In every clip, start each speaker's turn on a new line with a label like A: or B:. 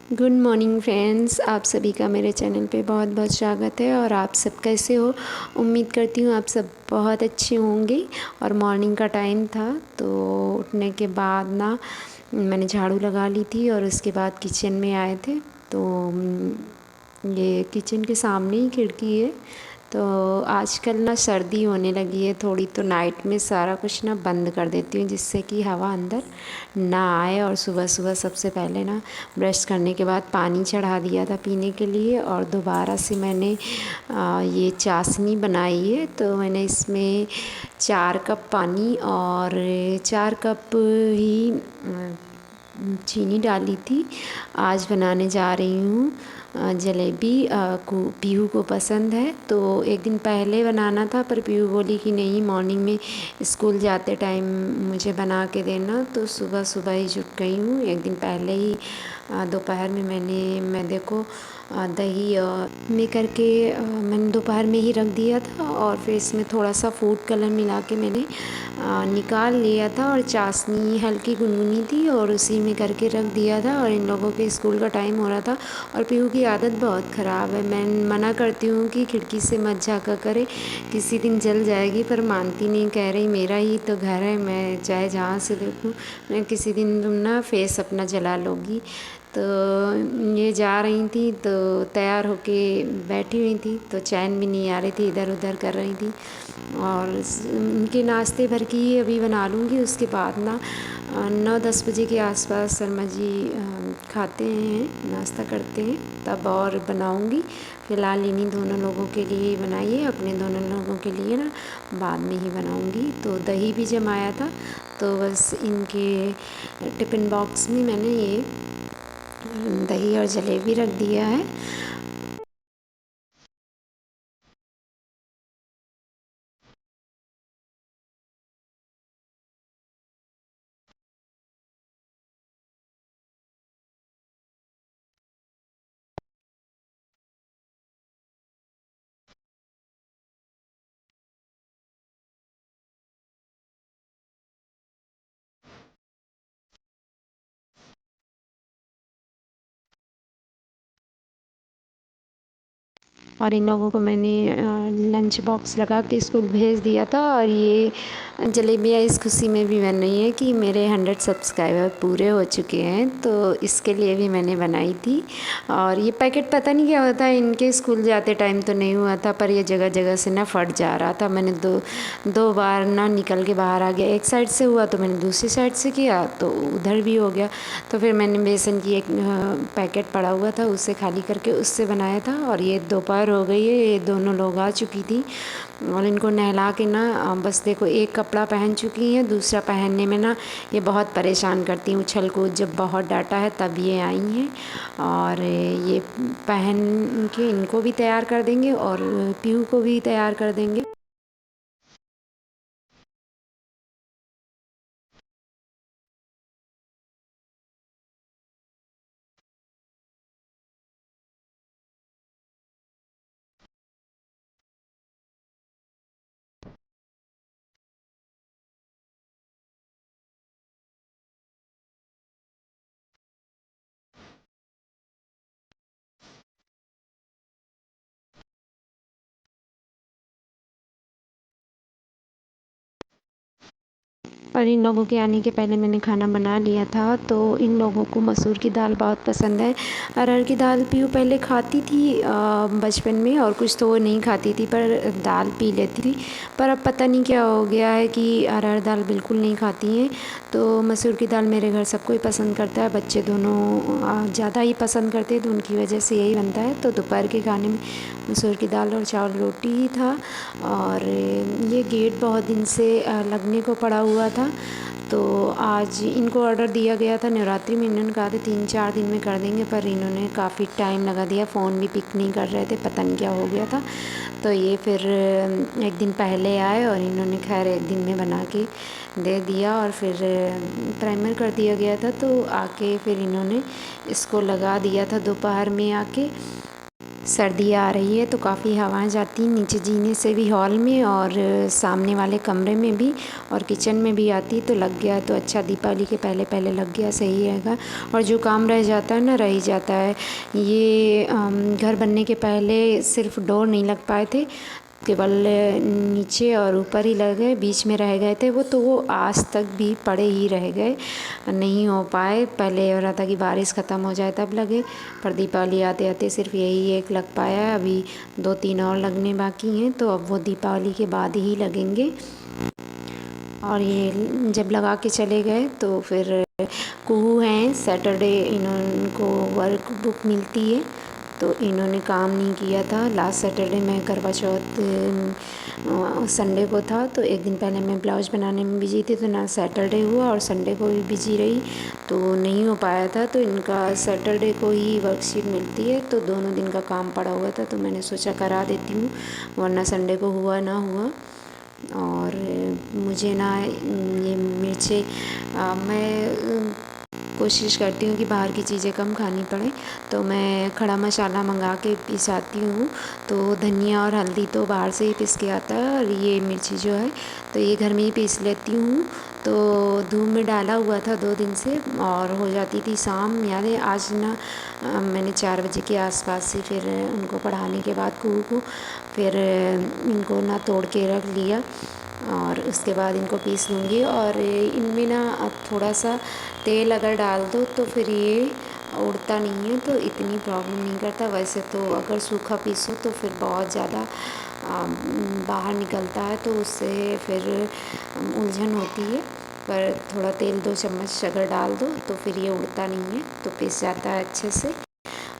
A: Good morning friends, आप सभी का मेरे चैनल पे बहुत बहुत स्वागत है। और आप सब कैसे हो? उम्मीद करती हूँ आप सब बहुत अच्छे होंगे। और मॉर्निंग का टाइम था तो उठने के बाद ना मैंने झाड़ू लगा ली थी और उसके बाद किचन में आए थे। तो ये किचन के सामने ही खिड़की है। तो आजकल ना सर्दी होने लगी है थोड़ी, तो नाइट में सारा कुछ ना बंद कर देती हूँ जिससे कि हवा अंदर ना आए। और सुबह सुबह सबसे पहले ना ब्रश करने के बाद पानी चढ़ा दिया था पीने के लिए। और दोबारा से मैंने ये चाशनी बनाई है, तो मैंने इसमें 4 कप पानी और 4 कप ही चीनी डाली थी। आज बनाने जा रही हूँ जलेबी। को पीहू को पसंद है, तो एक दिन पहले बनाना था पर पीहू बोली कि नहीं, मॉर्निंग में स्कूल जाते टाइम मुझे बना के देना। तो सुबह सुबह ही जुट गई हूँ। एक दिन पहले ही दोपहर में मैं देखो दही में करके मैंने दोपहर में ही रख दिया था। और फिर इसमें थोड़ा सा फूड कलर मिला के मैंने निकाल लिया था। और चाशनी हल्की गुनगुनी थी और उसी में करके रख दिया था। और इन लोगों के स्कूल का टाइम हो रहा था। और पीहू की आदत बहुत ख़राब है, मैं मना करती हूँ कि खिड़की से मत झाँका करे, किसी दिन जल जाएगी, पर मानती नहीं। कह रही मेरा ही तो घर है, मैं चाहे जहाँ से देखूँ, मैं किसी दिन तुम ना फेस अपना जला लोगी। तो ये जा रही थी तो तैयार होके बैठी हुई थी, तो चैन भी नहीं आ रही थी, इधर उधर कर रही थी। और उनके नाश्ते भर की अभी बना लूँगी। उसके बाद ना 9-10 बजे के आसपास शर्मा जी खाते हैं, नाश्ता करते हैं, तब और बनाऊँगी। फ़िलहाल इन्हीं दोनों लोगों के लिए ही बनाई है, अपने दोनों लोगों के लिए ना बाद में ही बनाऊँगी। तो दही भी जमाया था, तो बस इनके टिफ़िन बॉक्स में मैंने ये दही और जलेबी रख दिया है। और इन लोगों को मैंने लंच बॉक्स लगा के स्कूल भेज दिया था। और ये जलेबियाँ इस खुशी में भी बन रही है कि मेरे 100 सब्सक्राइबर पूरे हो चुके हैं, तो इसके लिए भी मैंने बनाई थी। और ये पैकेट पता नहीं क्या होता है, इनके स्कूल जाते टाइम तो नहीं हुआ था, पर ये जगह जगह से ना फट जा रहा था। मैंने दो बार ना निकल के बाहर आ गया, एक साइड से हुआ तो मैंने दूसरी साइड से किया तो उधर भी हो गया। तो फिर मैंने बेसन की एक पैकेट पड़ा हुआ था, उसे खाली करके उससे बनाया था। और ये दोपहर हो गई है, ये दोनों लोग आ चुकी थी और इनको नहला के ना बस देखो एक कपड़ा पहन चुकी हैं, दूसरा पहनने में ना ये बहुत परेशान करती हैं। उछल कूद जब बहुत डांटा है तब ये आई हैं। और ये पहन के इनको भी तैयार कर देंगे और पीहू को भी तैयार कर देंगे। और इन लोगों के आने के पहले मैंने खाना बना लिया था। तो इन लोगों को मसूर की दाल बहुत पसंद है। अरहर की दाल पीहू पहले खाती थी बचपन में, और कुछ तो वो नहीं खाती थी, पर दाल पी लेती थी। पर अब पता नहीं क्या हो गया है कि अरहर दाल बिल्कुल नहीं खाती हैं। तो मसूर की दाल मेरे घर सबको ही पसंद करता है, बच्चे दोनों ज़्यादा ही पसंद करते हैं, तो उनकी वजह से यही बनता है। तो दोपहर के खाने में मसूर की दाल और चावल रोटी ही था। और ये गेट बहुत दिन से लगने को पड़ा हुआ था, तो आज इनको ऑर्डर दिया गया था नवरात्रि में। इन्होंने कहा था 3-4 दिन में कर देंगे, पर इन्होंने काफ़ी टाइम लगा दिया, फ़ोन भी पिक नहीं कर रहे थे, पता नहीं क्या हो गया था। तो ये फिर एक दिन पहले आए और इन्होंने खैर एक दिन में बना के दे दिया। और फिर प्राइमर कर दिया गया था, तो आके फिर इन्होंने इसको लगा दिया था दोपहर में आके। सर्दी आ रही है तो काफ़ी हवाएं जाती हैं नीचे जीने से भी, हॉल में और सामने वाले कमरे में भी और किचन में भी आती। तो लग गया तो अच्छा, दीपावली के पहले पहले लग गया सही रहेगा। और जो काम रह जाता है ना, रह ही जाता है। ये घर बनने के पहले सिर्फ डोर नहीं लग पाए थे, केवल नीचे और ऊपर ही लग गए, बीच में रह गए थे वो, तो वो आज तक भी पड़े ही रह गए, नहीं हो पाए। पहले हो रहा था कि बारिश ख़त्म हो जाए तब लगे, पर दीपावली आते आते सिर्फ यही एक लग पाया है। अभी 2-3 और लगने बाकी हैं, तो अब वो दीपावली के बाद ही लगेंगे। और ये जब लगा के चले गए तो फिर कुहू हैं, सैटरडे इनको वर्क बुक मिलती है, तो इन्होंने काम नहीं किया था। लास्ट सैटरडे में करवा चौथ संडे को था, तो एक दिन पहले मैं ब्लाउज बनाने में बिजी थी, तो ना सैटरडे हुआ और संडे को भी बिजी रही, तो नहीं हो पाया था। तो इनका सैटरडे को ही वर्कशीट मिलती है, तो दोनों दिन का काम पड़ा हुआ था, तो मैंने सोचा करा देती हूँ, वरना संडे को हुआ ना हुआ। और मुझे ना ये मिर्चें, मैं कोशिश करती हूँ कि बाहर की चीज़ें कम खानी पड़े, तो मैं खड़ा मसाला मंगा के पिसाती हूँ। तो धनिया और हल्दी तो बाहर से ही पीस के आता है, और ये मिर्ची जो है तो ये घर में ही पीस लेती हूँ। तो धूप में डाला हुआ था 2 दिन से, और हो जाती थी शाम, याद है आज ना मैंने 4 बजे के आसपास से फिर उनको पढ़ाने के बाद कुहू को फिर इनको ना तोड़ के रख लिया, और उसके बाद इनको पीस लूँगी। और इनमें ना थोड़ा सा तेल अगर डाल दो तो फिर ये उड़ता नहीं है, तो इतनी प्रॉब्लम नहीं करता। वैसे तो अगर सूखा पीसो तो फिर बहुत ज़्यादा बाहर निकलता है, तो उससे फिर उलझन होती है। पर थोड़ा तेल 2 चम्मच अगर डाल दो तो फिर ये उड़ता नहीं है, तो पिस जाता है अच्छे से।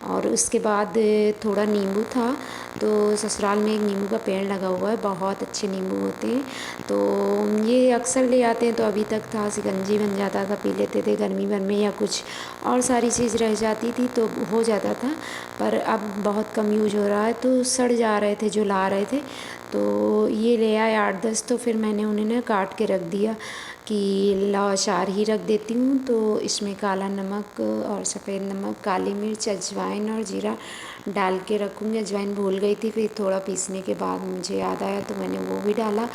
A: और उसके बाद थोड़ा नींबू था, तो ससुराल में एक नींबू का पेड़ लगा हुआ है, बहुत अच्छे नींबू होते हैं, तो ये अक्सर ले आते हैं। तो अभी तक था, शिकंजी बन जाता था, पी लेते थे गर्मी भर में, या कुछ और सारी चीज़ रह जाती थी तो हो जाता था। पर अब बहुत कम यूज हो रहा है, तो सड़ जा रहे थे जो ला रहे थे, तो ये ले आए 8-10, तो फिर मैंने उन्हें ना काट के रख दिया कि लाओ अचार ही रख देती हूँ। तो इसमें काला नमक और सफ़ेद नमक, काली मिर्च, अजवाइन और जीरा डाल के रखूँगी। अजवाइन भूल गई थी, फिर थोड़ा पीसने के बाद मुझे याद आया तो मैंने वो भी डाला।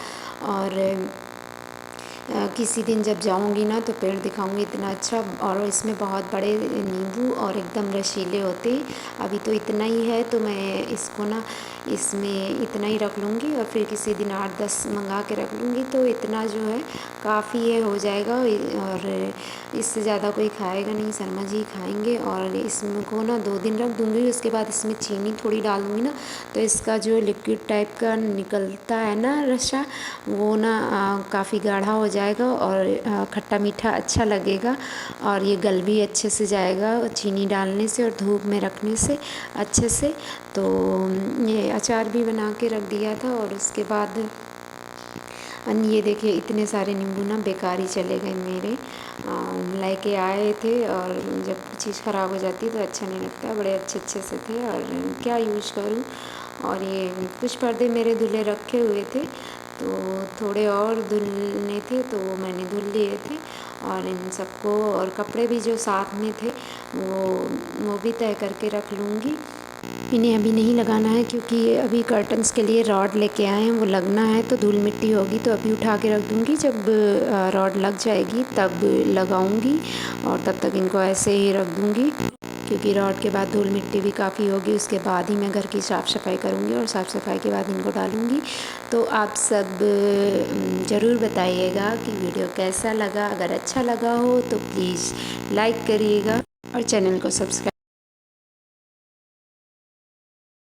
A: और किसी दिन जब जाऊंगी ना तो पेड़ दिखाऊंगी, इतना अच्छा। और इसमें बहुत बड़े नींबू और एकदम रसीले होते हैं। अभी तो इतना ही है, तो मैं इसको ना इसमें इतना ही रख लूँगी, और फिर किसी दिन 8-10 मंगा के रख लूँगी, तो इतना जो है काफ़ी है, हो जाएगा। और इससे ज़्यादा कोई खाएगा नहीं, शर्मा जी खाएंगे। और इसमें को ना 2 दिन रख दूँगी, उसके बाद इसमें चीनी थोड़ी डाल दूँगी ना, तो इसका जो लिक्विड टाइप का निकलता है ना रसा, वो ना काफ़ी गाढ़ा हो जाएगा, और खट्टा मीठा अच्छा लगेगा, और ये गल भी अच्छे से जाएगा चीनी डालने से और धूप में रखने से अच्छे से। तो ये अचार भी बना के रख दिया था। और उसके बाद ये देखिए, इतने सारे नींबू ना बेकार ही चले गए मेरे, लेके आए थे, और जब चीज़ ख़राब हो जाती है तो अच्छा नहीं लगता। बड़े अच्छे अच्छे से थे, और क्या यूज़ करूँ। और ये कुछ पर्दे मेरे धुले रखे हुए थे, तो थोड़े और धुलने थे, तो वो मैंने धुल लिए थे। और इन सबको, और कपड़े भी जो साथ में थे वो भी तय करके रख लूँगी। इन्हें अभी नहीं लगाना है, क्योंकि अभी कर्टन्स के लिए रॉड लेके आए हैं, वो लगना है, तो धूल मिट्टी होगी, तो अभी उठा के रख दूँगी। जब रॉड लग जाएगी तब लगाऊँगी, और तब तक इनको ऐसे ही रख दूँगी, क्योंकि रॉड के बाद धूल मिट्टी भी काफ़ी होगी। उसके बाद ही मैं घर की साफ़ सफाई करूँगी, और साफ़ सफाई के बाद इनको डालूँगी। तो आप सब ज़रूर बताइएगा कि वीडियो कैसा लगा। अगर अच्छा लगा हो तो प्लीज़ लाइक करिएगा, और चैनल को सब्सक्राइब